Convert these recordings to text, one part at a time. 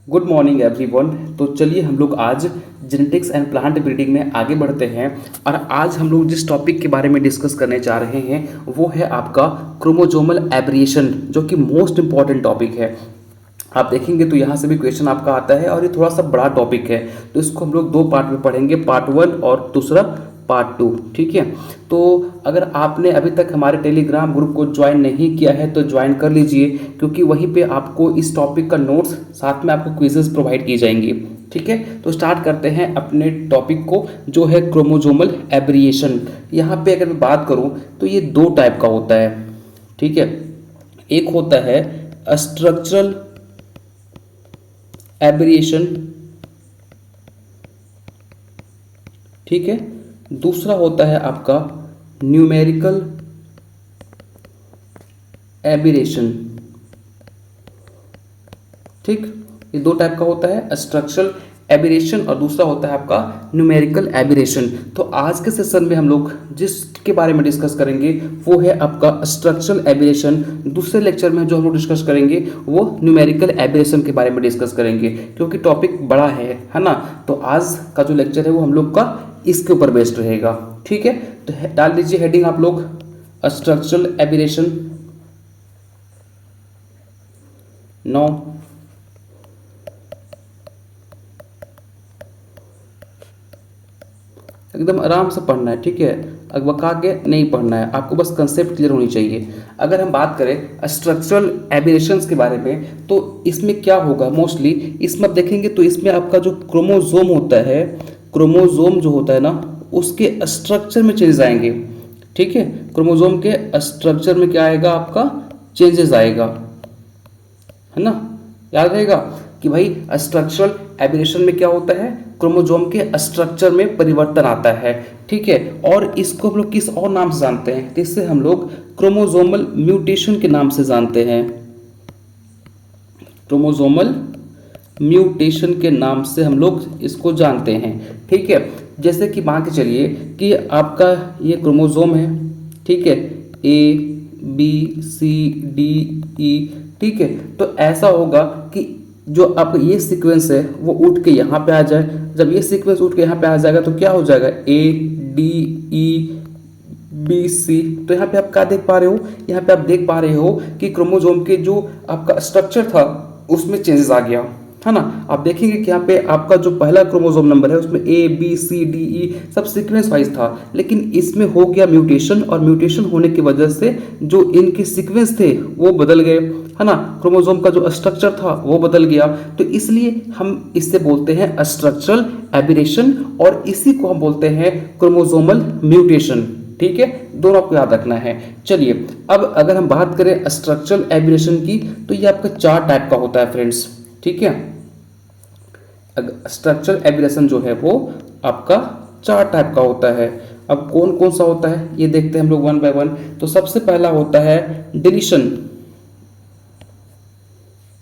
Good morning everyone. तो चलिए हम लोग आज जेनेटिक्स एंड प्लांट ब्रीडिंग में आगे बढ़ते हैं और आज हम लोग जिस टॉपिक के बारे में डिस्कस करने जा रहे हैं वो है आपका क्रोमोजोमल एब्रिएशन, जो कि मोस्ट इंपॉर्टेंट टॉपिक है। आप देखेंगे तो यहाँ से भी क्वेश्चन आपका आता है और ये थोड़ा सा बड़ा टॉपिक है, तो इसको हम लोग दो पार्ट में पढ़ेंगे, पार्ट 1 और दूसरा पार्ट 2। ठीक है, तो अगर आपने अभी तक हमारे टेलीग्राम ग्रुप को ज्वाइन नहीं किया है तो ज्वाइन कर लीजिए, क्योंकि वहीं पे आपको इस टॉपिक का नोट्स साथ में आपको क्विजेस प्रोवाइड की जाएंगी। ठीक है, तो स्टार्ट करते हैं अपने टॉपिक को, जो है क्रोमोजोमल एब्रिएशन। यहाँ पे अगर मैं बात करूँ तो ये दो टाइप का होता है। ठीक है, एक होता है स्ट्रक्चरल एब्रिएशन, ठीक है, दूसरा होता है आपका न्यूमेरिकल एब्रिएशन। ठीक, ये दो टाइप का होता है, स्ट्रक्चरल एब्रिएशन और दूसरा होता है आपका न्यूमेरिकल एब्रिएशन। तो आज के सेशन में हम लोग जिसके बारे में डिस्कस करेंगे वो है आपका स्ट्रक्चरल एब्रिएशन। दूसरे लेक्चर में जो हम लोग डिस्कस करेंगे वो न्यूमेरिकल एब्रिएशन के बारे में डिस्कस करेंगे, क्योंकि टॉपिक बड़ा है ना। तो आज का जो लेक्चर है वो हम लोग का इसके ऊपर बेस्ड रहेगा। ठीक है, तो डाल दीजिए हेडिंग आप लोग, स्ट्रक्चरल एब्रिएशन। नो, एकदम आराम से पढ़ना है। ठीक है, अगबका के नहीं पढ़ना है, आपको बस कंसेप्ट क्लियर होनी चाहिए। अगर हम बात करें स्ट्रक्चरल एब्रिएशंस के बारे में तो इसमें क्या होगा, मोस्टली इसमें आप देखेंगे तो इसमें आपका जो क्रोमोजोम होता है, क्रोमोजोम जो होता है ना, उसके स्ट्रक्चर में चेंजेस आएंगे। ठीक है, क्रोमोजोम के स्ट्रक्चर में क्या आएगा, आपका चेंजेस आएगा, है ना। याद रहेगा कि भाई स्ट्रक्चरल एब्रिएशन में क्या होता है, क्रोमोजोम के स्ट्रक्चर में परिवर्तन आता है। ठीक है, और इसको हम लोग किस और नाम से जानते हैं, तो इससे हम लोग क्रोमोजोमल म्यूटेशन के नाम से जानते हैं। क्रोमोजोमल म्यूटेशन के नाम से हम लोग इसको जानते हैं। ठीक है, जैसे कि मान के चलिए कि आपका ये क्रोमोजोम है, ठीक है, ABCDE। ठीक है, तो ऐसा होगा कि जो आपका ये सीक्वेंस है वो उठ के यहाँ पे आ जाए। जब ये सीक्वेंस उठ के यहाँ पे आ जाएगा तो क्या हो जाएगा, ADEBC। तो यहाँ पे आप क्या देख पा रहे हो, यहाँ पे आप देख पा रहे हो कि क्रोमोजोम के जो आपका स्ट्रक्चर था उसमें चेंजेस आ गया, है ना। आप देखेंगे कि यहाँ पे आपका जो पहला क्रोमोसोम नंबर है उसमें ABCDE सब सीक्वेंस वाइज था, लेकिन इसमें हो गया म्यूटेशन, और म्यूटेशन होने की वजह से जो इनके सीक्वेंस थे वो बदल गए, है ना। क्रोमोसोम का जो स्ट्रक्चर था वो बदल गया, तो इसलिए हम इससे बोलते हैं स्ट्रक्चरल एब्रिएशन, और इसी को हम बोलते हैं क्रोमोसोमल म्यूटेशन। ठीक है, दोनों आपको याद रखना है। चलिए, अब अगर हम बात करें स्ट्रक्चरल एब्रिएशन की तो ये आपका 4 टाइप का होता है फ्रेंड्स। ठीक है, स्ट्रक्चरल एब्रिएशन जो है वो आपका 4 टाइप का होता है। अब कौन कौन सा होता है ये देखते हैं हम लोग वन बाय वन। तो सबसे पहला होता है डिलीशन।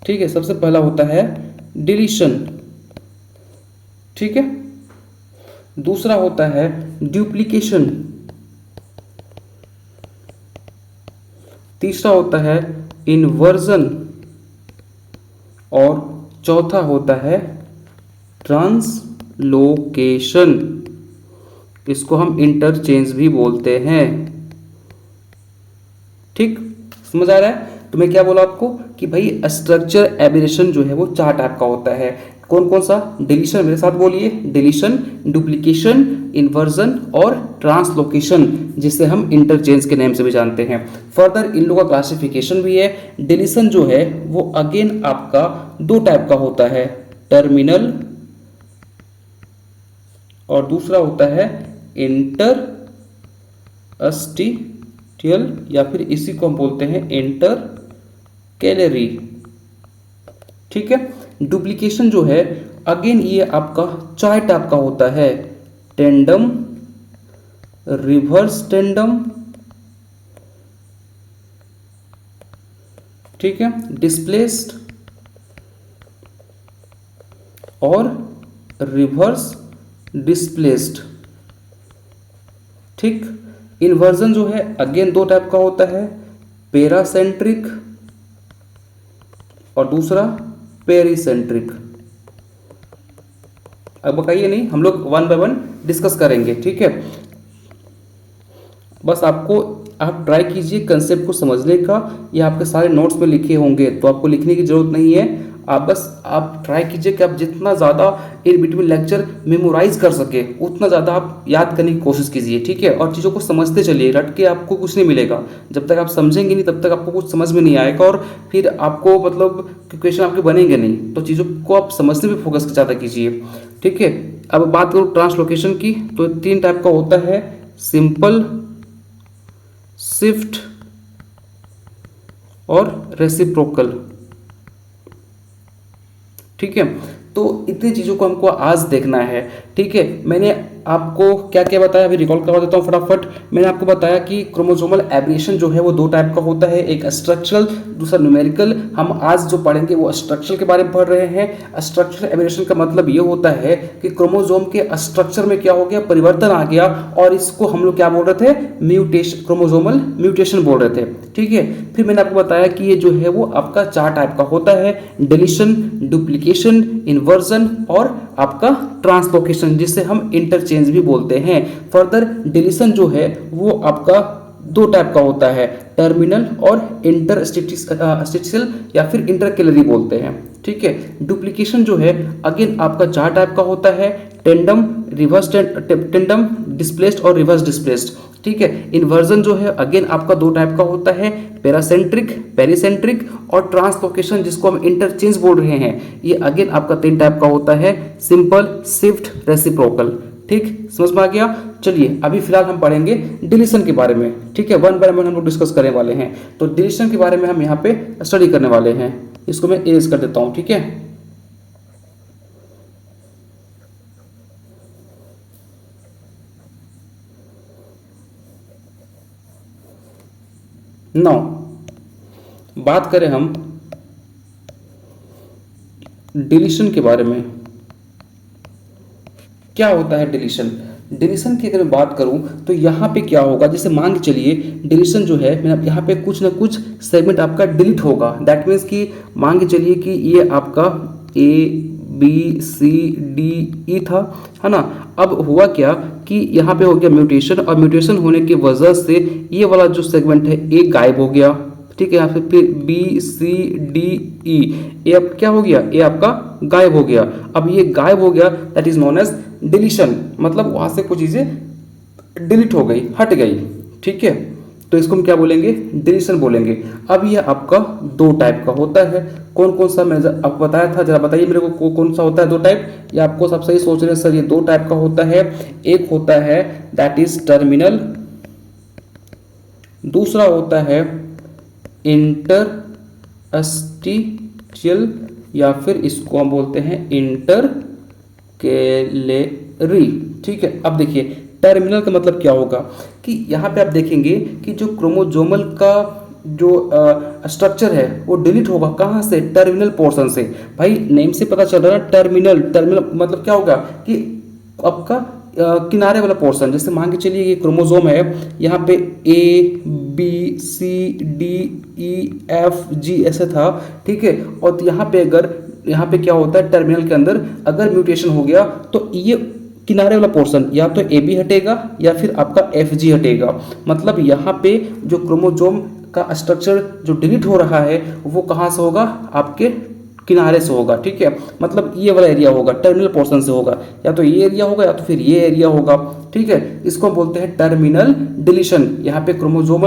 ठीक है, सबसे पहला होता है डिलीशन। ठीक है, दूसरा होता है डुप्लीकेशन, तीसरा होता है इन्वर्जन, और चौथा होता है ट्रांसलोकेशन। इसको हम इंटरचेंज भी बोलते हैं। ठीक, समझ आ रहा है। तो मैं क्या बोला आपको कि भाई स्ट्रक्चर एब्रिएशन जो है वो 4 टाइप का होता है। कौन कौन सा, डिलीशन, मेरे साथ बोलिए, डिलीशन, डुप्लीकेशन, इन्वर्जन और ट्रांसलोकेशन, जिसे हम इंटरचेंज के नेम से भी जानते हैं। फर्दर इन लोगों का क्लासिफिकेशन भी है। डिलीशन जो है वो अगेन आपका 2 टाइप का होता है, टर्मिनल और दूसरा होता है इंटरस्टिशियल, या फिर इसी को हम बोलते हैं इंटरकैलरी। ठीक है, डुप्लीकेशन जो है अगेन ये आपका 4 टाइप का होता है, टेंडम, रिवर्स टेंडम, ठीक है, डिस्प्लेस्ड और रिवर्स डिस्प्लेस्ड। ठीक, इन्वर्जन जो है अगेन 2 टाइप का होता है, पेरासेंट्रिक और दूसरा पेरिसेंट्रिक। अब बताइए नहीं, हम लोग वन बाय वन डिस्कस करेंगे, ठीक है। बस आप ट्राई कीजिए कंसेप्ट को समझने का। ये आपके सारे नोट्स में लिखे होंगे, तो आपको लिखने की जरूरत नहीं है। आप ट्राई कीजिए कि आप जितना ज़्यादा इन बिटवीन लेक्चर मेमोराइज कर सके उतना ज़्यादा आप याद करने की कोशिश कीजिए, ठीक है। और चीज़ों को समझते चलिए, रट के आपको कुछ नहीं मिलेगा। जब तक आप समझेंगे नहीं तब तक आपको कुछ समझ में नहीं आएगा, और फिर आपको मतलब क्वेश्चन आपके बनेंगे नहीं। तो चीज़ों को आप समझने पर फोकस ज़्यादा कीजिए, ठीक है। अब बात करूँ ट्रांसलोकेशन की, तो 3 टाइप का होता है, सिंपल, शिफ्ट और रेसिप्रोकल, ठीक है। तो इतनी चीज़ों को हमको आज देखना है, ठीक है। मैंने आपको क्या क्या बताया, अभी रिकॉल करवा देता हूँ फटाफट। मैंने आपको बताया कि क्रोमोसोमल एब्रिएशन जो है वो 2 टाइप का होता है, एक स्ट्रक्चरल, दूसरा न्यूमेरिकल। हम आज जो पढ़ेंगे वो स्ट्रक्चरल के बारे में पढ़ रहे हैं। स्ट्रक्चरल एब्रिएशन का मतलब ये होता है कि क्रोमोसोम के स्ट्रक्चर में क्या हो गया, परिवर्तन आ गया, और इसको हम लोग क्या बोल रहे थे, म्यूटेशन, क्रोमोसोमल म्यूटेशन बोल रहे थे, ठीक है। फिर मैंने आपको बताया कि ये जो है वो आपका 4 टाइप का होता है, डिलीशन, डुप्लीकेशन, इन्वर्जन और आपका ट्रांसलोकेशन, जिसे हम इंटरचेंज भी बोलते हैं। फर्दर डिलीशन जो है वो आपका 2 टाइप का होता है, टर्मिनल और इंटरस्टिशियल या फिर इंटरकेलरी बोलते हैं, ठीक है। डुप्लीकेशन जो है अगेन आपका 4 टाइप का होता है, टेंडम, रिवर्स टेंडम, डिस्प्लेस्ड और रिवर्स डिस्प्लेस्ड, ठीक है। इन्वर्जन जो है अगेन आपका 2 टाइप का होता है, पैरासेंट्रिक, पेरिसेंट्रिक और ट्रांसलोकेशन जिसको हम इंटरचेंज बोल रहे हैं, ये अगेन आपका 3 टाइप का होता है, सिंपल, शिफ्ट, रेसिप्रोकल, ठीक। समझ में आ गया। चलिए अभी फिलहाल हम पढ़ेंगे डिलीशन के बारे में, ठीक है। 1 बाय 1 हम लोग डिस्कस करने वाले हैं। तो डिलीशन के बारे में हम यहाँ पे स्टडी करने वाले हैं। इसको मैं एरेज कर देता हूँ, ठीक है। नौ बात करें हम डिलीशन के बारे में, क्या होता है डिलीशन। डिलीशन की अगर मैं बात करूं तो यहाँ पे क्या होगा, जैसे मान के चलिए डिलीशन जो है, मैं यहाँ पे कुछ ना कुछ सेगमेंट आपका डिलीट होगा। दैट मीन्स कि मान के चलिए कि ये आपका ABCDE था, है ना। अब हुआ क्या कि यहाँ पे हो गया म्यूटेशन, और म्यूटेशन होने की वजह से ये वाला जो सेगमेंट है ए गायब हो गया, ठीक है। यहाँ पे फिर BCDE, ये अब क्या हो गया, ये आपका गायब हो गया। अब ये गायब हो गया, that is known as deletion, मतलब वहां से कुछ चीजें डिलीट हो गई, हट गई, ठीक है। तो इसको हम क्या बोलेंगे, डिलीशन बोलेंगे। अब ये आपका 2 टाइप का होता है। कौन कौन सा मैं आपको बताया था, जरा बताइए मेरे को कौन सा होता है 2 टाइप। ये आपको सब सही सोच रहे हैं सर, ये 2 टाइप का होता है। एक होता है दैट इज टर्मिनल, दूसरा होता है इंटरस्टिशियल या फिर इसको हम बोलते हैं इंटरकेलरी, ठीक है। अब देखिए टर्मिनल का मतलब क्या होगा कि यहाँ पे आप देखेंगे कि जो क्रोमोजोमल का जो स्ट्रक्चर है वो डिलीट होगा, कहाँ से, टर्मिनल पोर्शन से। भाई नेम से पता चल रहा है टर्मिनल, टर्मिनल मतलब क्या होगा कि आपका किनारे वाला पोर्शन। जैसे मान के चलिए ये क्रोमोजोम है, यहाँ पे ABCDEFG ऐसे था, ठीक है। और यहाँ पे अगर यहाँ पे क्या होता है, टर्मिनल के अंदर अगर म्यूटेशन हो गया तो ये किनारे वाला पोर्शन या तो AB हटेगा या फिर आपका FG हटेगा। मतलब यहाँ पे जो क्रोमोजोम का स्ट्रक्चर जो डिलीट हो रहा है वो कहाँ से होगा, आपके किनारे से होगा, ठीक है। मतलब ये वाला एरिया होगा, टर्मिनल पोर्शन से होगा, या तो ये एरिया होगा या तो फिर ये एरिया होगा, ठीक है। इसको बोलते हैं टर्मिनल डिलीशन। यहाँ पे क्रोमोजोम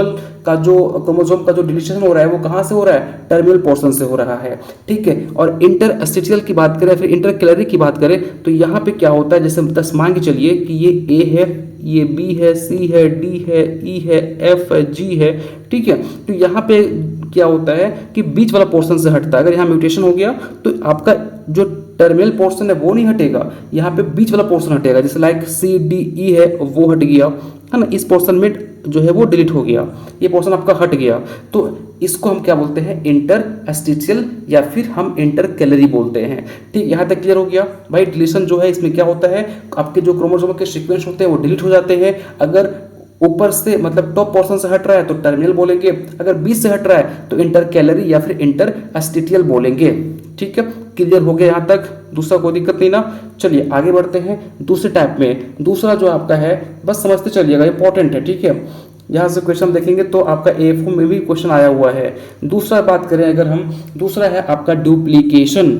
का जो डिलीशन हो रहा है वो कहाँ से हो रहा है, टर्मिनल पोर्शन से हो रहा है, ठीक है। और इंटरस्टिशियल की बात करें, फिर इंटरकेलरी की बात करें, तो यहाँ पे क्या होता है, जैसे 10 मान के चलिए कि ये A है, ये B है, C है, D है, E है, F है, G है, ठीक है। तो यहाँ पे क्या होता है कि बीच वाला पोर्शन से हटता है। अगर यहाँ म्यूटेशन हो गया तो आपका जो टर्मिनल पोर्शन है वो नहीं हटेगा, यहाँ पे बीच वाला पोर्शन हटेगा। जैसे लाइक CDE है वो हट गया, है ना, इस पोर्शन में जो है वो डिलीट हो गया, ये पोर्शन आपका हट गया। तो इसको हम क्या बोलते हैं, इंटरस्टिशियल या फिर हम इंटरकेलरी बोलते हैं, ठीक। यहाँ तक क्लियर हो गया भाई। डिलीशन जो है इसमें क्या होता है, आपके जो क्रोमोसोम के सीक्वेंस होते हैं वो डिलीट हो जाते हैं। अगर ऊपर से मतलब टॉप पोर्शन से हट रहा है तो टर्मिनल बोलेंगे, अगर बीच से हट रहा है तो इंटरकेलरी या फिर इंटरस्टिशियल बोलेंगे, ठीक है। क्लियर हो गया यहाँ तक? दूसरा कोई दिक्कत नहीं ना? चलिए आगे बढ़ते हैं दूसरे टाइप में। दूसरा जो आपका है, बस समझते चलिएगा, इंपॉर्टेंट है, ठीक है। यहाँ से क्वेश्चन देखेंगे तो आपका एएफओ में भी क्वेश्चन आया हुआ है। दूसरा बात करें अगर हम, दूसरा है आपका डुप्लीकेशन।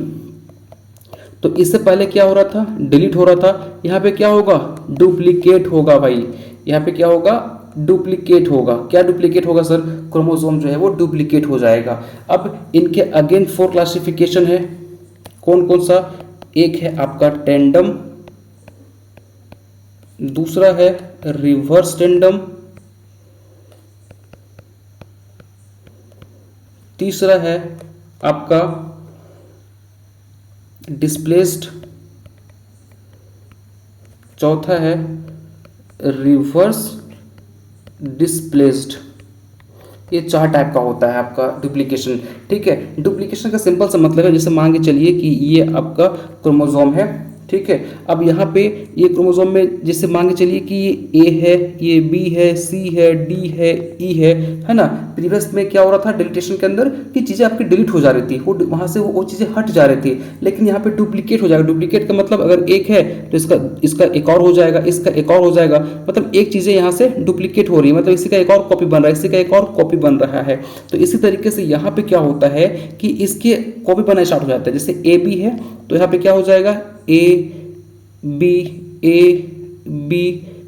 तो इससे पहले क्या हो रहा था? डिलीट हो रहा था। यहाँ पे क्या होगा? डुप्लीकेट होगा भाई। यहाँ पे क्या होगा? डुप्लीकेट होगा। क्या डुप्लीकेट होगा सर? क्रोमोसोम जो है वो डुप्लीकेट हो जाएगा। अब इनके अगेन 4 क्लासिफिकेशन है। कौन कौन सा? एक है आपका टेंडम, दूसरा है रिवर्स टेंडम, तीसरा है आपका डिस्प्लेस्ड, चौथा है रिवर्स डिस्प्लेस्ड। ये 4 टाइप का होता है आपका डुप्लीकेशन, ठीक है। डुप्लीकेशन का सिंपल सा मतलब है, जैसे मान के चलिए कि ये आपका क्रोमोसोम है, ठीक है। अब यहाँ पे ये क्रोमोसोम में जैसे मान के चलिए कि ये ए है, ये बी है, सी है, डी है, ई है ना। प्रीवियस में क्या हो रहा था डिलीटेशन के अंदर कि चीज़ें आपकी डिलीट हो जा रही थी, वो वहाँ से वो चीज़ें हट जा रही थी। लेकिन यहाँ पे डुप्लीकेट हो जाएगा। डुप्लीकेट का मतलब अगर एक है तो इसका एक और हो जाएगा, इसका एक और हो जाएगा। मतलब एक चीज़ें यहाँ से डुप्लीकेट हो रही है, मतलब इसी का एक और कॉपी बन रहा है, इसी का एक और कॉपी बन रहा है। तो इसी तरीके से यहाँ पे क्या होता है कि इसके कॉपी बनना स्टार्ट हो जाता है। जैसे ए बी है तो यहाँ पे क्या हो जाएगा? A B, A B,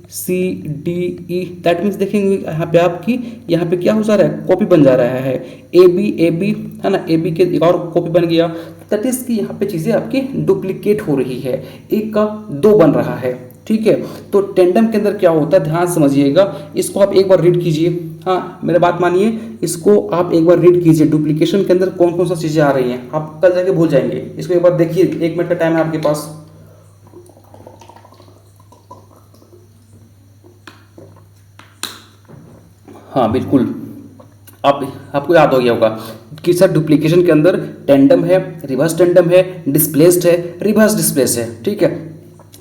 C, D, E. That means देखेंगे यहाँ पे आपकी, यहाँ पे क्या हो जा रहा है? कॉपी बन जा रहा है। ए बी है ना, ए बी के एक और कॉपी बन गया। दैट इज कि यहाँ पे चीज़ें आपकी डुप्लीकेट हो रही है, एक का 2 बन रहा है, ठीक है। तो टेंडम के अंदर क्या होता है, ध्यान समझिएगा। इसको आप एक बार रीड कीजिए, हाँ मेरे बात मानिए, इसको आप एक बार रीड कीजिए। डुप्लीकेशन के अंदर कौन कौन सा चीज़ें आ रही हैं, आप कल जाके भूल जाएंगे। इसको एक बार देखिए, 1 मिनट का टाइम है आपके पास। हाँ बिल्कुल, आपको याद हो गया होगा कि सर डुप्लीकेशन के अंदर टेंडम है, रिवर्स टेंडम है, डिस्प्लेस्ड है, रिवर्स डिस्प्लेस है, ठीक है।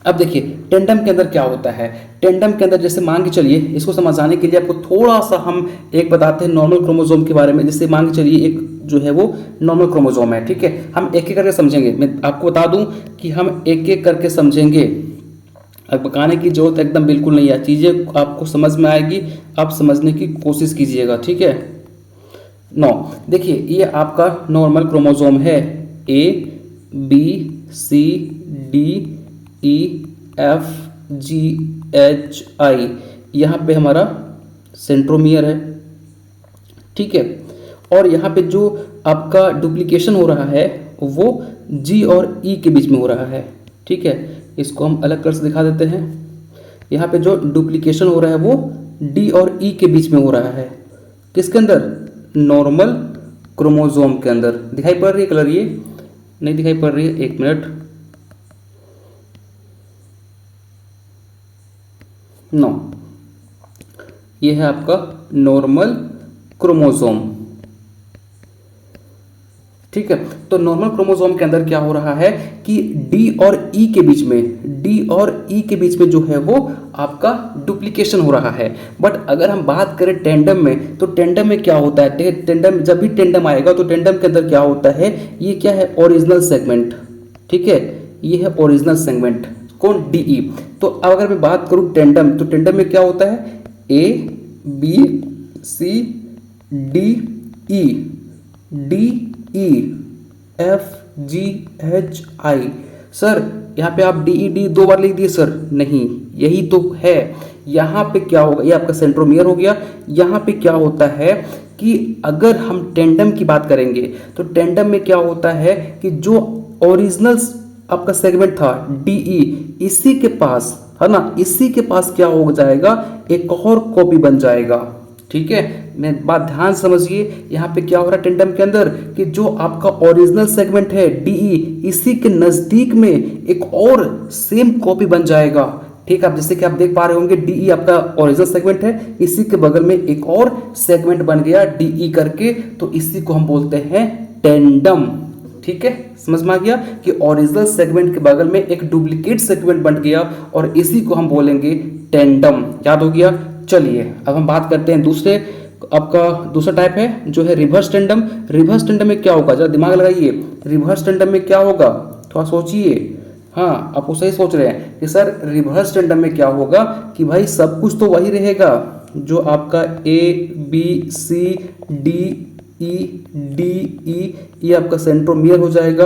अब देखिए टेंडम के अंदर क्या होता है। टेंडम के अंदर जैसे मान के चलिए, इसको समझाने के लिए आपको थोड़ा सा हम एक बताते हैं नॉर्मल क्रोमोसोम के बारे में। जैसे मान के चलिए एक जो है वो नॉर्मल क्रोमोसोम है, ठीक है। हम एक एक करके समझेंगे। मैं आपको बता दूं कि हम एक एक करके समझेंगे, अब बताने की जरूरत एकदम बिल्कुल नहीं है, चीज़ें आपको समझ में आएगी, आप समझने की कोशिश कीजिएगा, ठीक है। 9 देखिए, ये आपका नॉर्मल क्रोमोसोम है। A B C D E F G H I, यहाँ पे हमारा सेंट्रोमियर है, ठीक है। और यहाँ पे जो आपका डुप्लीकेशन हो रहा है वो जी और ई के बीच में हो रहा है, ठीक है। इसको हम अलग कर से दिखा देते हैं। यहाँ पे जो डुप्लीकेशन हो रहा है वो डी और ई के बीच में हो रहा है। किसके अंदर? नॉर्मल क्रोमोसोम के अंदर। दिखाई पड़ रही है कलर? ये नहीं दिखाई पड़ रही है, 1 मिनट। 9 ये है आपका नॉर्मल क्रोमोसोम, ठीक है। तो नॉर्मल क्रोमोसोम के अंदर क्या हो रहा है कि डी और ई के बीच में जो है वो आपका डुप्लीकेशन हो रहा है। बट अगर हम बात करें टेंडम में, तो टेंडम में क्या होता है? टेंडम, जब भी टेंडम आएगा तो टेंडम के अंदर क्या होता है? ये क्या है? ओरिजिनल सेगमेंट, ठीक है। ये है ओरिजिनल सेगमेंट, कौन? D E. तो अब अगर मैं बात करूं टेंडम, तो टेंडम में क्या होता है? A B C D E, D E F G H I. Sir यहाँ पे आप डी ई डी 2 बार लिख दिए सर, नहीं, यही तो है। यहाँ पे क्या होगा? ये आपका सेंट्रोमियर हो गया। यहाँ पे क्या होता है कि अगर हम टेंडम की बात करेंगे तो टेंडम में क्या होता है कि जो ओरिजिनल आपका सेगमेंट था डीई, इसी के पास है ना, इसी के पास क्या हो जाएगा? एक और कॉपी बन जाएगा, ठीक है। मैं बात ध्यान समझिए। यहाँ पे क्या हो रहा है टेंडम के अंदर कि जो आपका ओरिजिनल सेगमेंट है डीई, इसी के नजदीक में एक और सेम कॉपी बन जाएगा, ठीक है। आप जैसे कि आप देख पा रहे होंगे डीई आपका ओरिजिनल सेगमेंट है, इसी के बगल में एक और सेगमेंट बन गया डीई करके, तो इसी को हम बोलते हैं टेंडम, ठीक है। समझ में आ गया कि ओरिजिनल सेगमेंट के बगल में एक डुप्लीकेट सेगमेंट बन गया और इसी को हम बोलेंगे टेंडम। याद हो गया? चलिए अब हम बात करते हैं दूसरे आपका दूसरा टाइप है जो है रिवर्स टेंडम। रिवर्स टेंडम में क्या होगा, जरा दिमाग लगाइए, रिवर्स टेंडम में क्या होगा, थोड़ा सोचिए। हाँ, आपको सही सोच रहे हैं कि सर रिवर्स टेंडम में क्या होगा कि भाई सब कुछ तो वही रहेगा जो आपका A B C D E D E, ये आपका सेंट्रोमियर हो जाएगा,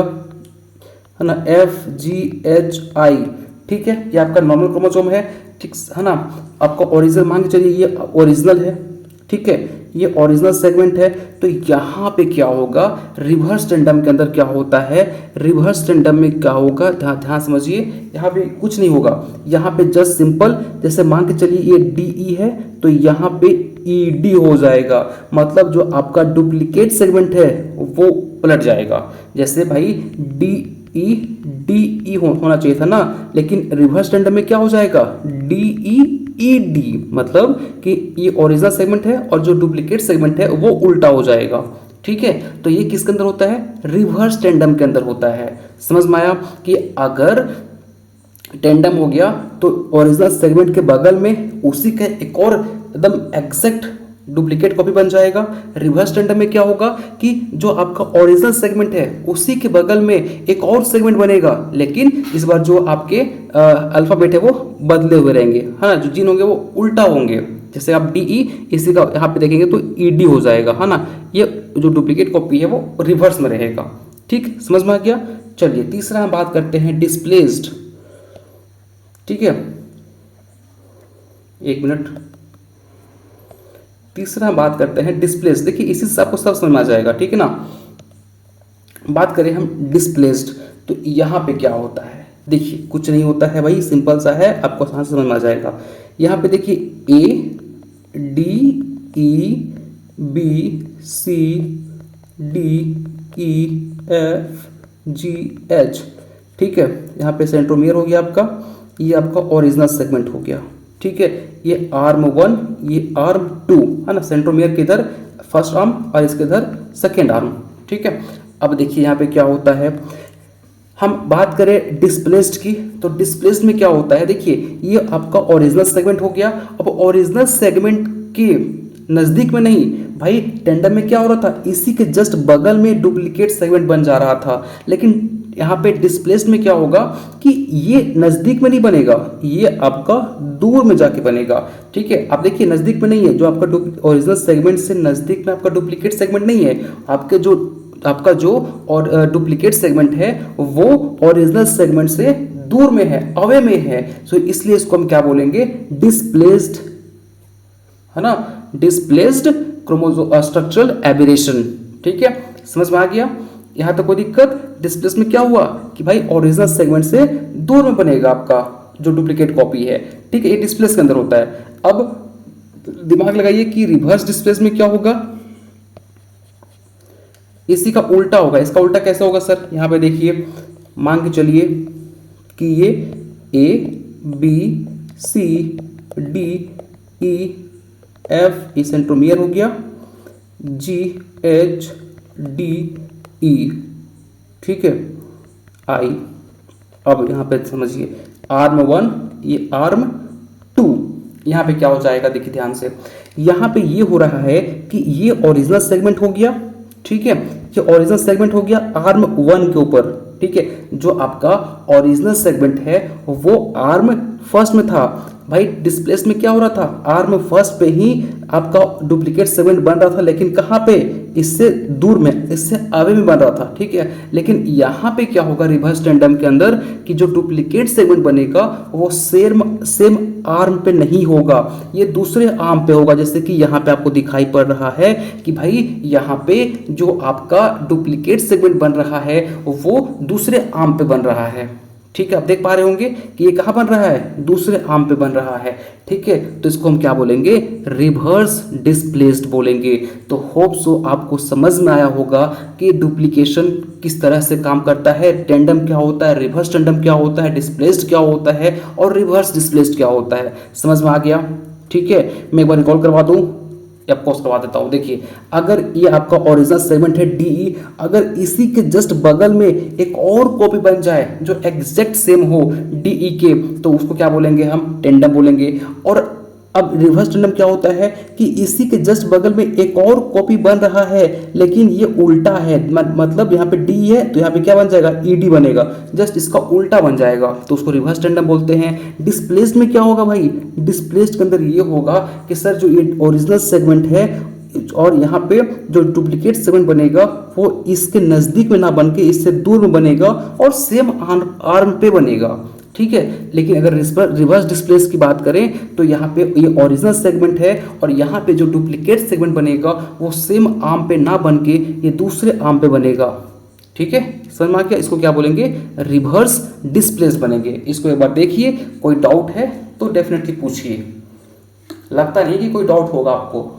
है ना, एफ जी एच आई, ठीक है, ये आपका नॉर्मल क्रोमोसोम है, ठीक है ना। आपका ओरिजिनल मान के चलिए ये ओरिजिनल है, ठीक है, ये ओरिजिनल सेगमेंट है। तो यहाँ पे क्या होगा, रिवर्स टेंडम के अंदर क्या होता है, रिवर्स टेंडम में क्या होगा, ध्यान ध्यान समझिए, यहाँ पे कुछ नहीं होगा, यहाँ पे जस्ट सिंपल, जैसे मान के चलिए ये डी ई है तो यहाँ पे ई डी हो जाएगा, मतलब जो आपका डुप्लीकेट सेगमेंट है वो पलट जाएगा। जैसे भाई डी ई होना चाहिए था ना, लेकिन रिवर्स टेंडम में क्या हो जाएगा, डी ई डी, मतलब कि ये ओरिजिनल सेगमेंट है और जो डुप्लीकेट सेगमेंट है वो उल्टा हो जाएगा, ठीक है। तो ये किसके अंदर होता है, रिवर्स टेंडम के अंदर होता है। समझ में आया कि अगर टेंडम हो गया तो ओरिजिनल सेगमेंट के बगल में उसी का एक और एकदम एग्जैक्ट डुप्लीकेट कॉपी बन जाएगा। रिवर्स टेंडम में क्या होगा कि जो आपका ओरिजिनल सेगमेंट है उसी के बगल में एक और सेगमेंट बनेगा, लेकिन इस बार जो आपके अल्फाबेट है वो बदले हुए रहेंगे, है ना, जो जीन होंगे वो उल्टा होंगे। जैसे आप डी ई, इसी का यहाँ पे देखेंगे तो ई डी हो जाएगा, है ना, ये जो डुप्लीकेट कॉपी है वो रिवर्स में रहेगा, ठीक, समझ में आ गया। चलिए तीसरा हम बात करते हैं डिस्प्लेस्ड, ठीक है, एक मिनट, तीसरा बात करते हैं डिस्प्लेस्ड। देखिए इसी से आपको सब समझ में आ जाएगा, ठीक है ना। बात करें हम डिस्प्लेस्ड, तो यहाँ पे क्या होता है, देखिए कुछ नहीं होता है भाई, सिंपल सा है, आपको आसान समझ में आ जाएगा। यहाँ पे देखिए A D E B C D E F G H, ठीक है, यहाँ पे सेंट्रोमियर हो गया आपका, ये आपका ओरिजिनल सेगमेंट हो गया, ठीक है, ये आर्म 1, ये आर्म 2, है ना, सेंट्रोमियर के इधर फर्स्ट आर्म और इसके इधर सेकेंड आर्म, ठीक है। अब देखिए यहाँ पे क्या होता है, हम बात करें डिस्प्लेस्ड की, तो डिस्प्लेस्ड में क्या होता है, देखिए ये आपका ओरिजिनल सेगमेंट हो गया। अब ओरिजिनल सेगमेंट के नज़दीक में नहीं भाई, टेंडम में क्या हो रहा था, इसी के जस्ट बगल में डुप्लीकेट सेगमेंट बन जा रहा था, लेकिन यहाँ पे डिस्प्लेस्ड में क्या होगा कि ये नज़दीक में नहीं बनेगा, ये आपका दूर में जाके बनेगा, ठीक है। आप देखिए नज़दीक में नहीं है, जो आपका ओरिजिनल सेगमेंट से नज़दीक में आपका डुप्लीकेट सेगमेंट नहीं है, आपका जो और डुप्लीकेट सेगमेंट है वो ओरिजिनल सेगमेंट से दूर में है, अवे में है, सो इसलिए इसको हम क्या बोलेंगे, डिस्प्लेस्ड, है ना, डिस्प्लेस्ड क्रोमोसोम स्ट्रक्चरल एबेरेशन, ठीक है, समझ में आ गया। यहां तक कोई दिक्कत, डिस्प्लेस में क्या हुआ कि भाई ओरिजिनल सेगमेंट से दूर में बनेगा आपका जो डुप्लीकेट कॉपी है, ठीक है, ये डिस्प्लेस के अंदर होता है। अब दिमाग लगाइए कि रिवर्स डिस्प्लेस में क्या होगा, इसी का उल्टा होगा। इसका उल्टा कैसे होगा सर, यहाँ पे देखिए, मान के चलिए कि ये A B C D E F, ये सेंट्रोमियर हो गया, जी एच डी ई, ठीक है, आई। अब यहाँ पे समझिए आर्म 1, ये आर्म 2, यहाँ पे क्या हो जाएगा, देखिए ध्यान से, यहाँ पे ये हो रहा है कि ये ओरिजिनल सेगमेंट हो गया, ठीक है, ये ओरिजिनल सेगमेंट हो गया आर्म 1 के ऊपर, ठीक है, जो आपका ओरिजिनल सेगमेंट है वो आर्म फर्स्ट में था। भाई डिस्प्लेस में क्या हो रहा था, आर्म फर्स्ट पे ही आपका डुप्लीकेट सेगमेंट बन रहा था, लेकिन कहाँ पे, इससे दूर में, इससे आगे में बन रहा था, ठीक है। लेकिन यहाँ पे क्या होगा रिवर्स टेंडम के अंदर कि जो डुप्लीकेट सेगमेंट बनेगा वो सेम आर्म पे नहीं होगा, ये दूसरे आर्म पे होगा। जैसे कि यहाँ पे आपको दिखाई पड़ रहा है कि भाई यहाँ पे जो आपका डुप्लीकेट सेगमेंट बन रहा है वो दूसरे आर्म पे बन रहा है, ठीक है। आप देख पा रहे होंगे कि ये कहाँ बन रहा है, दूसरे आर्म पे बन रहा है, ठीक है। तो इसको हम क्या बोलेंगे, रिवर्स डिस्प्लेस्ड बोलेंगे। तो होप सो आपको समझ में आया होगा कि डुप्लीकेशन किस तरह से काम करता है, टेंडम क्या होता है, रिवर्स टेंडम क्या होता है, डिस्प्लेस्ड क्या होता है और रिवर्स डिस्प्लेस्ड क्या होता है, समझ में आ गया, ठीक है। मैं एक बार रिकॉल करवा दूँ, आपको करवा देता हूँ। देखिए अगर ये आपका ओरिजिनल सेगमेंट है डीई, अगर इसी के जस्ट बगल में एक और कॉपी बन जाए जो एग्जैक्ट सेम हो डीई के, तो उसको क्या बोलेंगे हम, टेंडम बोलेंगे। और अब रिवर्स टेंडम क्या होता है कि इसी के जस्ट बगल में एक और कॉपी बन रहा है, लेकिन ये उल्टा है, मतलब यहाँ पे डी है तो यहाँ पे क्या बन जाएगा, ईडी बनेगा, जस्ट इसका उल्टा बन जाएगा, तो उसको रिवर्स टेंडम बोलते हैं। डिस्प्लेस्ड में क्या होगा भाई, डिस्प्लेस्ड के अंदर ये होगा कि सर जो ये ओरिजिनल सेगमेंट है और यहाँ पे जो डुप्लीकेट सेगमेंट बनेगा वो इसके नजदीक में ना बन के इससे दूर में बनेगा और सेम आर्म पे बनेगा, ठीक है। लेकिन अगर रिवर्स डिस्प्लेस की बात करें तो यहाँ पे ये ओरिजिनल सेगमेंट है और यहाँ पे जो डुप्लीकेट सेगमेंट बनेगा वो सेम आर्म पे ना बन के ये दूसरे आर्म पे बनेगा, ठीक है। समझ में आ गया, इसको क्या बोलेंगे, रिवर्स डिस्प्लेस बनेंगे। इसको एक बार देखिए, कोई डाउट है तो डेफिनेटली पूछिए, लगता नहीं कि कोई डाउट होगा आपको।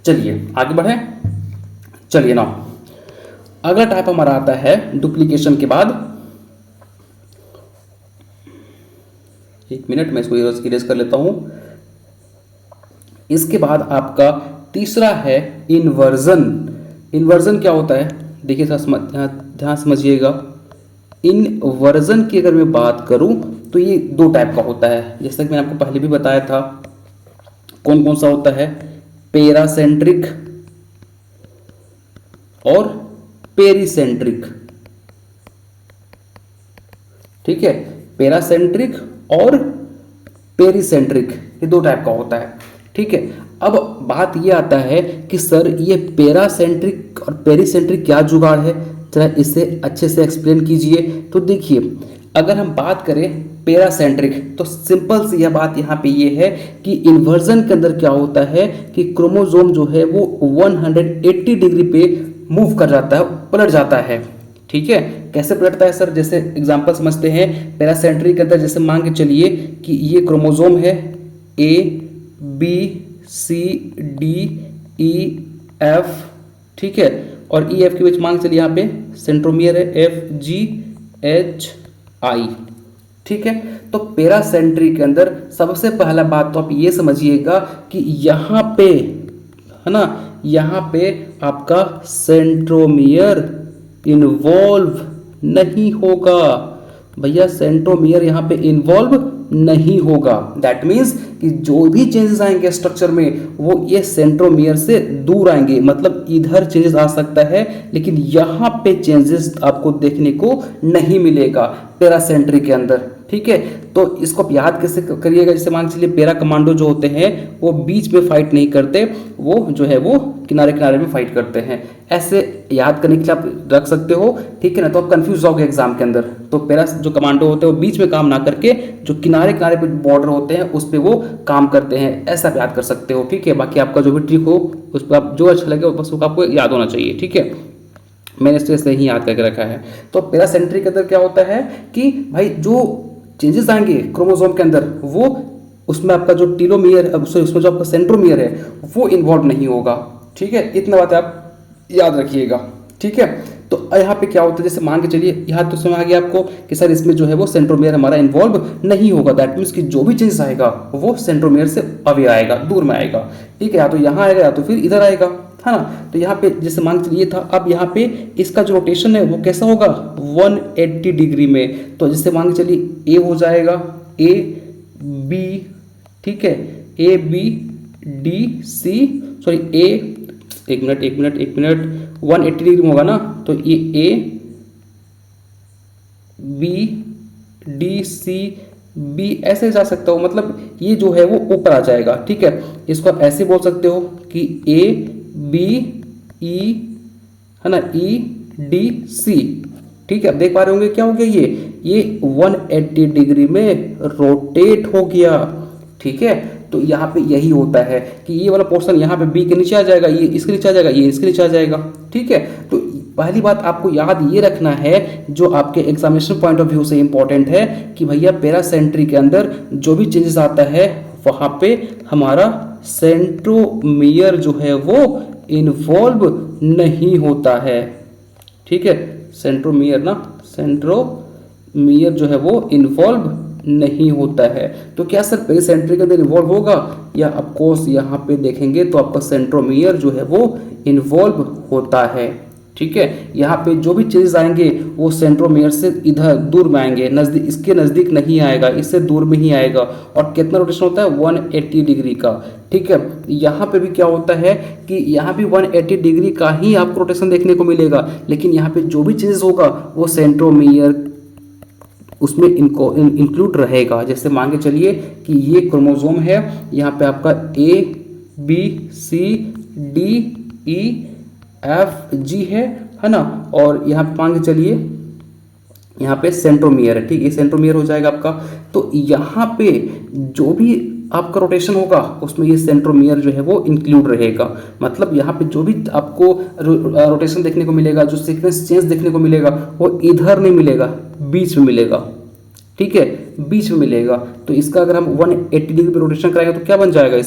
चलिए आगे बढ़े, चलिए ना अगला टाइप हमारा आता है डुप्लीकेशन के बाद, एक मिनट मैं इसको इरेज कर लेता हूं। इसके बाद आपका तीसरा है इन्वर्जन। इन्वर्जन क्या होता है, देखिए ध्यान समझिएगा। इन्वर्जन की अगर मैं बात करूं तो ये दो टाइप का होता है, जैसा कि मैंने आपको पहले भी बताया था। कौन कौन सा होता है, पेरासेंट्रिक और पेरीसेंट्रिक, ठीक है। पेरासेंट्रिक और पेरीसेंट्रिक ये दो टाइप का होता है, ठीक है। अब बात ये आता है कि सर ये पेरासेंट्रिक और पेरीसेंट्रिक क्या जुगाड़ है, जरा इसे अच्छे से एक्सप्लेन कीजिए। तो देखिए, अगर हम बात करें पेरासेंट्रिक तो सिंपल सी यह बात यहाँ पे ये है कि इन्वर्जन के अंदर क्या होता है कि क्रोमोसोम जो है वो 180 डिग्री पे मूव कर जाता है, पलट जाता है, ठीक है। कैसे पलटता है सर, जैसे एग्जांपल समझते हैं। पेरासेंट्रिक के अंदर जैसे मान के चलिए कि ये क्रोमोसोम है A B C D E F, ठीक है, और E F के बीच मान के चलिए यहाँ पे सेंट्रोमियर है F G H I, ठीक है। तो पेरासेंट्रिक के अंदर सबसे पहला बात तो आप ये समझिएगा कि यहाँ पे है ना, यहाँ पे आपका सेंट्रोमियर इन्वॉल्व नहीं होगा भैया, सेंट्रोमियर यहाँ पे इन्वॉल्व नहीं होगा। दैट मीन्स कि जो भी चेंजेस आएंगे स्ट्रक्चर में वो ये सेंट्रोमियर से दूर आएंगे, मतलब इधर चेंजेस आ सकता है लेकिन यहाँ पे चेंजेस आपको देखने को नहीं मिलेगा पेरासेंट्रिक के अंदर, ठीक है। तो इसको आप याद कैसे करिएगा, जैसे मान चलिए पेरा कमांडो जो होते हैं वो बीच में फाइट नहीं करते, वो जो है वो किनारे किनारे में फाइट करते हैं। ऐसे याद करने के लिए आप रख सकते हो, ठीक है ना। तो आप कंफ्यूज होगे एग्जाम के अंदर। तो पेरा जो कमांडो होते हैं वो बीच में काम ना करके जो किनारे किनारे पे बॉर्डर होते हैं उस पर वो काम करते हैं, ऐसा आप याद कर सकते हो, ठीक है। बाकी आपका जो भी ट्रिक हो उस पर आप जो अच्छा लगे बस वो आपको याद होना चाहिए, ठीक है। मैंने इसको ऐसे ही याद करके रखा है। तो पेरासेंट्रिक के अंदर क्या होता है कि भाई जो चेंजेस आएंगे क्रोमोसोम के अंदर वो उसमें आपका जो टीलोमियर उसमें जो आपका सेंट्रोमियर है वो इन्वॉल्व नहीं होगा, ठीक है। इतना बात आप याद रखिएगा, ठीक है। तो यहाँ पे क्या होता है, जैसे मान के चलिए यहाँ तो समझ आ गया आपको कि सर इसमें जो है वो सेंट्रोमियर हमारा इन्वॉल्व नहीं होगा। दैट मीन्स कि जो भी चेंजेस आएगा वो सेंट्रोमियर से अवे आएगा, दूर में आएगा, ठीक है। या तो यहाँ आएगा या तो फिर इधर आएगा, है ना। तो यहाँ पे जैसे मान के चलिए था, अब यहाँ पे इसका जो रोटेशन है वो कैसा होगा, 180 डिग्री में। तो जैसे मान के चलिए ए हो जाएगा A B, ठीक है, A B D C, sorry A, एक मिनट 180 डिग्री में होगा ना, तो ये A B D C B ऐसे जा सकता हो, मतलब ये जो है वो ऊपर आ जाएगा, ठीक है। इसको आप ऐसे बोल सकते हो कि A B E, है ना, E D C, ठीक है। आप देख पा रहे होंगे क्या हो गया, ये 180 डिग्री में रोटेट हो गया, ठीक है। तो यहाँ पे यही होता है कि ये वाला पोर्शन यहाँ पे बी के नीचे आ जाएगा, ये इसके नीचे आ जाएगा, ये इसके नीचे आ जाएगा, ठीक है। तो पहली बात आपको याद ये रखना है जो आपके एग्जामिनेशन पॉइंट ऑफ व्यू से इंपॉर्टेंट है कि भैया पेरासेंट्रिक के अंदर जो भी चेंजेस आता है वहाँ पे हमारा सेंट्रोमियर जो है वो इन्वॉल्व नहीं होता है, ठीक है। सेंट्रोमियर जो है वो इन्वॉल्व नहीं होता है। तो क्या सर पेरिसेंट्रिक के अंदर इन्वॉल्व होगा, या ऑफकोर्स यहाँ पे देखेंगे तो आपका सेंट्रोमियर जो है वो इन्वॉल्व होता है, ठीक है। यहाँ पे जो भी चेंजेस आएंगे वो सेंट्रोमियर से इधर दूर में आएंगे, नजदीक, इसके नज़दीक नहीं आएगा, इससे दूर में ही आएगा। और कितना रोटेशन होता है 180 डिग्री का। ठीक है। यहाँ पे भी क्या होता है कि यहाँ भी 180 डिग्री का ही आपको रोटेशन देखने को मिलेगा, लेकिन यहाँ पे जो भी चेंजेस होगा वो सेंट्रोमियर उसमें इनको इंक्लूड रहेगा। जैसे मान के चलिए कि ये क्रोमोसोम है, यहाँ पे आपका ABCDEFG है ना, और यहाँ पे मान के चलिए यहाँ पे सेंट्रोमियर है। ठीक, ये सेंट्रोमियर हो जाएगा आपका। तो यहाँ पे जो भी आपका रोटेशन होगा उसमें ये सेंट्रोमियर जो है वो इंक्लूड रहेगा। मतलब यहाँ पे जो भी आपको रोटेशन देखने को मिलेगा, जो सीक्वेंस चेंज देखने को मिलेगा, वो इधर नहीं मिलेगा, बीच में मिलेगा। ठीक है, बीच में मिलेगा। तो इसका अगर हम 180 डिग्री पे रोटेशन कराएंगे तो क्या बन जाएगा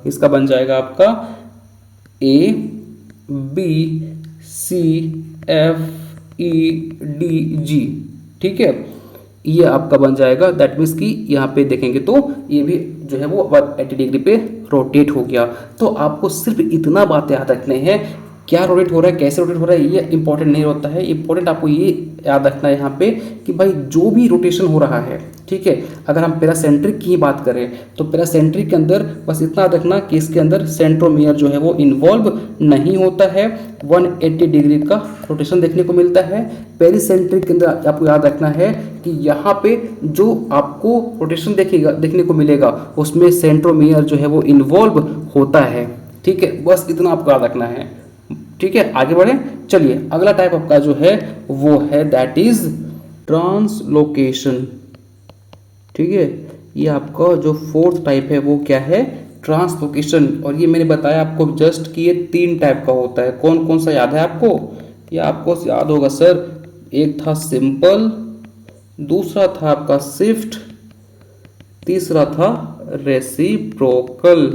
इसका बन जाएगा आपका ABCFEDG। ठीक है, ये आपका बन जाएगा। दैट मीन्स कि यहाँ पे देखेंगे तो ये भी जो है वो 180 डिग्री पे रोटेट हो गया। तो आपको सिर्फ इतना बात याद रखने हैं, क्या रोटेट हो रहा है, कैसे रोटेट हो रहा है, ये इंपॉर्टेंट नहीं होता है। इंपॉर्टेंट आपको ये याद रखना है यहाँ पे कि भाई जो भी रोटेशन हो रहा है, ठीक है, अगर हम पेरासेंट्रिक की बात करें तो पेरासेंट्रिक के अंदर बस इतना याद रखना कि इसके अंदर सेंट्रोमियर जो है वो इन्वॉल्व नहीं होता है। 180 डिग्री का रोटेशन देखने को मिलता है। पेरिसेंट्रिक के अंदर आपको याद रखना है कि यहाँ पे जो आपको रोटेशन देखने को मिलेगा उसमें सेंट्रोमियर जो है वो इन्वॉल्व होता है। ठीक है, बस इतना आपको याद रखना है। ठीक है, आगे बढ़े। चलिए, अगला टाइप आपका जो है वो है दैट इज ट्रांसलोकेशन। ठीक है, ये आपका जो फोर्थ टाइप है वो क्या है, ट्रांसलोकेशन। और ये मैंने बताया आपको जस्ट कि ये 3 टाइप का होता है। कौन कौन सा याद है आपको? ये आपको याद होगा सर, एक था सिंपल, दूसरा था आपका शिफ्ट, तीसरा था रेसिप्रोकल।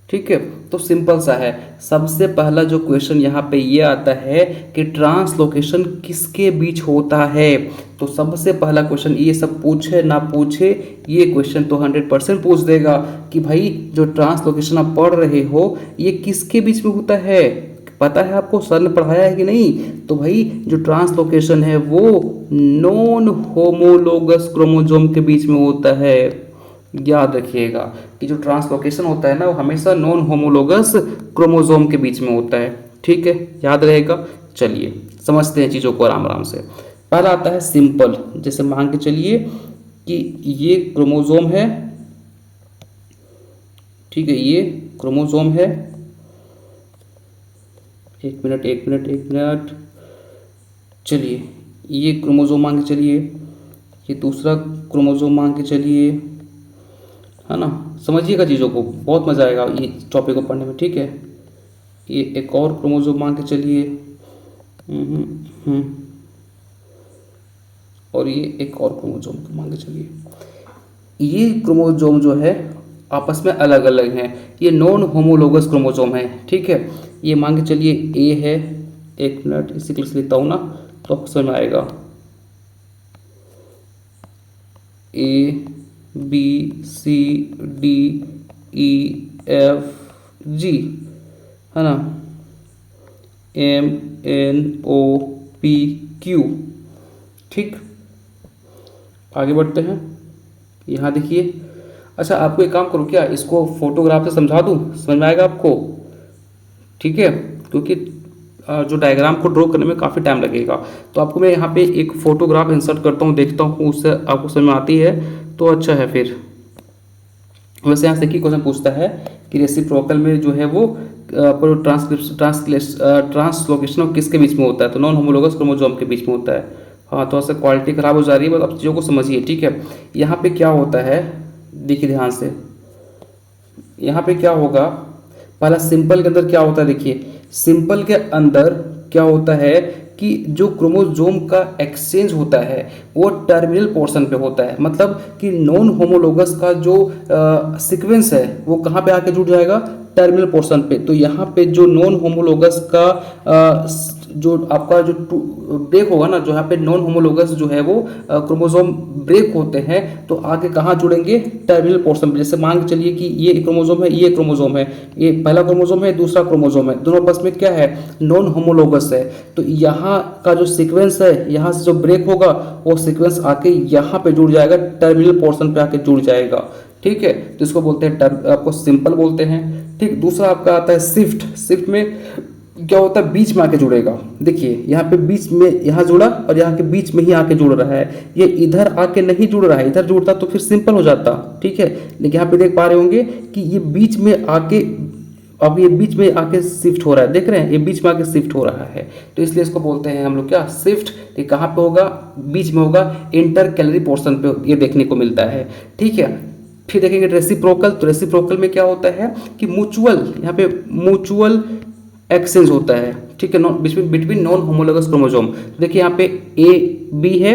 ठीक है, तो सिंपल सा है। सबसे पहला जो क्वेश्चन यहाँ पे ये आता है कि ट्रांसलोकेशन किसके बीच होता है। तो सबसे पहला क्वेश्चन, ये सब पूछे ना पूछे, ये क्वेश्चन तो 100% पूछ देगा कि भाई जो ट्रांसलोकेशन आप पढ़ रहे हो ये किसके बीच में होता है। पता है आपको, सर ने पढ़ाया है कि नहीं? तो भाई जो ट्रांसलोकेशन है वो नॉन होमोलोगस क्रोमोसोम के बीच में होता है। याद रखिएगा कि जो ट्रांसलोकेशन होता है ना वो हमेशा नॉन होमोलोगस क्रोमोसोम के बीच में होता है। ठीक है, याद रहेगा। चलिए समझते हैं चीज़ों को आराम आराम से। पहला आता है सिंपल। जैसे मान के चलिए कि ये क्रोमोसोम है, ठीक है, ये क्रोमोसोम है। एक मिनट। चलिए, ये क्रोमोसोम मान के चलिए, ये दूसरा क्रोमोसोम मान के चलिए, है ना। समझिएगा चीज़ों को, बहुत मज़ा आएगा ये टॉपिक को पढ़ने में। ठीक है, ये एक और क्रोमोसोम मान के चलिए, और ये एक और क्रोमोसोम मान के चलिए। ये क्रोमोसोम जो है आपस में अलग अलग हैं, ये नॉन होमोलोगस क्रोमोसोम है। ठीक है, ये मान के चलिए ए है। एक मिनट, इसी के लिए लिखता हूँ ना तो आपको समझ में आएगा। ABCDEFG, है ना, MNOPQ। ठीक, आगे बढ़ते हैं। यहाँ देखिए। अच्छा, आपको एक काम करूँ क्या, इसको फोटोग्राफ से समझा दूँ, समझ में आएगा आपको? ठीक है, क्योंकि जो डायग्राम को ड्रॉ करने में काफ़ी टाइम लगेगा, तो आपको मैं यहाँ पे एक फोटोग्राफ इंसर्ट करता हूँ, देखता हूँ उससे आपको समझ में आती है तो अच्छा है। फिर वैसे यहाँ से की क्वेश्चन पूछता है कि रेसिप्रोकल में जो है वो ट्रांसलोकेशन किसके बीच में होता है, तो नॉन होमोलोगस क्रोमोसोम के बीच में होता है। हाँ, थोड़ा सा क्वालिटी खराब हो जा रही है, बस आप चीज़ों को समझिए। ठीक है, यहाँ पे क्या होता है, देखिए ध्यान से, यहाँ पे क्या होगा, पहला सिंपल के अंदर क्या होता है, देखिए सिंपल के अंदर क्या होता है कि जो क्रोमोसोम का एक्सचेंज होता है वो टर्मिनल पोर्शन पे होता है। मतलब कि नॉन होमोलोगस का जो सीक्वेंस है वो कहाँ पे आके जुड़ जाएगा, टर्मिनल पोर्शन पे। तो यहाँ पे जो नॉन होमोलोगस का जो आपका जो ब्रेक होगा ना, जो यहाँ पे नॉन होमोलोगस जो है वो क्रोमोसोम ब्रेक होते हैं, तो आगे कहाँ जुड़ेंगे, टर्मिनल पोर्शन पे। जैसे मान के चलिए कि ये क्रोमोसोम है, ये क्रोमोसोम है, ये पहला क्रोमोसोम है, दूसरा क्रोमोसोम है, दोनों आपस में क्या है, नॉन होमोलोगस है। तो यहाँ का जो सीक्वेंस है, यहाँ से जो ब्रेक होगा वो सीक्वेंस आके यहाँ पे जुड़ जाएगा, टर्मिनल पोर्शन पे आके जुड़ जाएगा। ठीक है, तो इसको बोलते हैं आपको सिंपल बोलते हैं। ठीक, दूसरा आपका आता है शिफ्ट। शिफ्ट में क्या होता है, बीच में आके जुड़ेगा। देखिए यहाँ पे बीच में, यहाँ जुड़ा और यहाँ के बीच में ही आके जुड़ रहा है, ये इधर आके नहीं जुड़ रहा है, इधर जुड़ता तो फिर सिंपल हो जाता। ठीक है, लेकिन यहाँ पे देख पा रहे होंगे कि ये बीच में आके, अब ये बीच में आके शिफ्ट हो रहा है, देख रहे हैं, ये बीच में आके शिफ्ट हो रहा है, तो इसलिए इसको बोलते हैं हम लोग क्या, शिफ्ट। ये कहाँ पे होगा, बीच में होगा, इंटर कैलरी पोर्शन पे ये देखने को मिलता है। ठीक है, फिर देखेंगे रेसिप्रोकल। तो रेसिप्रोकल में क्या होता है कि म्यूचुअल, यहाँ पे म्यूचुअल एक्सचेंज होता है। ठीक है, बिटवीन नॉन होमोलोगस क्रोमोसोम। देखिए यहाँ पे ए बी है,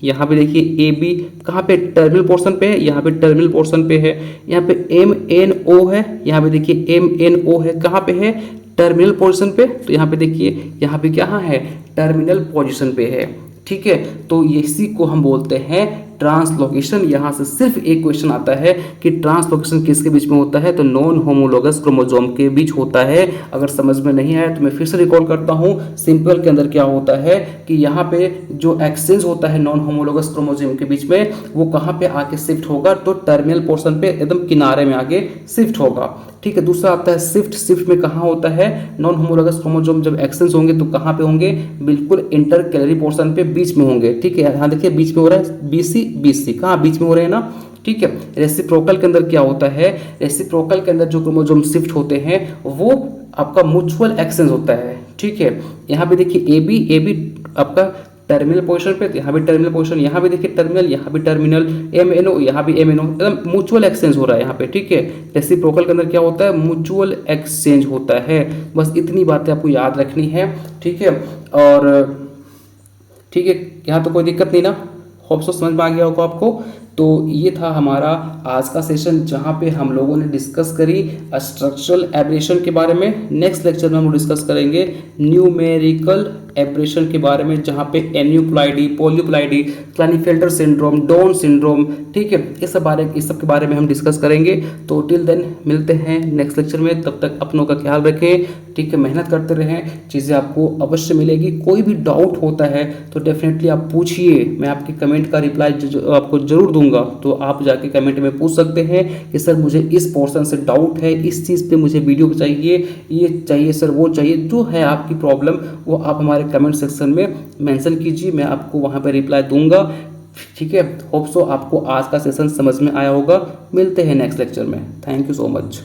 यहाँ पे देखिए ए बी कहाँ पे, टर्मिनल पोर्शन पे है, यहाँ पे टर्मिनल पोर्शन पे है। यहाँ पे एम एन ओ है, यहाँ पे देखिए एम एन ओ है, कहाँ पे है, टर्मिनल पोर्शन पे। तो यहाँ पे देखिए, यहाँ पे क्या है, टर्मिनल पोजीशन पे है। ठीक है, तो इसी को हम बोलते हैं ट्रांसलोकेशन। यहाँ से सिर्फ एक क्वेश्चन आता है कि ट्रांसलोकेशन किसके बीच में होता है, तो नॉन होमोलोगस क्रोमोसोम के बीच होता है। अगर समझ में नहीं आया तो मैं फिर से रिकॉल करता हूँ। सिंपल के अंदर क्या होता है कि यहाँ पे जो एक्सचेंज होता है नॉन होमोलोगस क्रोमोसोम के बीच में, वो कहाँ पे आके शिफ्ट होगा, तो टर्मिनल पोर्शन पे एकदम किनारे में आगे शिफ्ट होगा। ठीक है, दूसरा आता है शिफ्ट। शिफ्ट में कहाँ होता है, नॉन होमोलोगस क्रोमोसोम जब एक्सचेंज होंगे तो कहाँ पे होंगे, बिल्कुल इंटर कैलरी पोर्शन पे बीच में होंगे। ठीक है, यहाँ देखिए बीच में हो रहा है बीसी बीसी, कहाँ बीच में हो रहे हैं ना। ठीक है, रेसिप्रोकल के अंदर क्या होता है, रेसिप्रोकल के अंदर जो क्रोमोसोम शिफ्ट होते हैं वो आपका म्यूचुअल एक्सचेंज होता है। ठीक है, यहाँ पे देखिए ए बी आपका टर्मिनल पोजीशन पे, यहाँ भी टर्मिनल पोजीशन, यहाँ भी देखिए टर्मिनल, यहाँ भी टर्मिनल, एम एन ओ, यहाँ भी एम एन ओ, एकदम म्यूचुअल एक्सचेंज हो रहा है यहाँ पे। ठीक है, रेसिप्रोकल के अंदर क्या होता है, म्यूचुअल एक्सचेंज होता है। बस इतनी बातें आपको याद रखनी है। ठीक है, और ठीक है, यहाँ तो कोई दिक्कत नहीं ना, होप सो समझ में आ गया होगा आपको। तो ये था हमारा आज का सेशन, जहाँ पे हम लोगों ने डिस्कस करी स्ट्रक्चरल एब्रेशन के बारे में। नेक्स्ट लेक्चर में हम डिस्कस करेंगे न्यूमेरिकल एब्रेशन के बारे में, जहाँ पे एन्यूप्लाइडी, पोलियोप्लाइडी, क्लाइनेफेल्टर सिंड्रोम, डाउन सिंड्रोम, ठीक है, इस सब के बारे में हम डिस्कस करेंगे। तो टिल देन मिलते हैं नेक्स्ट लेक्चर में, तब तक अपनों का ख्याल रखें। ठीक है, मेहनत करते रहें, चीज़ें आपको अवश्य मिलेगी। कोई भी डाउट होता है तो डेफिनेटली आप पूछिए, मैं आपके कमेंट का रिप्लाई आपको जरूर दूंगा। तो आप जाके कमेंट में पूछ सकते हैं कि सर मुझे इस पोर्शन से डाउट है, इस चीज़ पे मुझे वीडियो चाहिए, ये चाहिए सर, वो चाहिए, जो है आपकी प्रॉब्लम वो आप हमारे कमेंट सेक्शन में मेंशन कीजिए, मैं आपको वहाँ पर रिप्लाई दूंगा। ठीक है, होप सो आपको आज का सेशन समझ में आया होगा। मिलते हैं नेक्स्ट लेक्चर में। Thank you so much.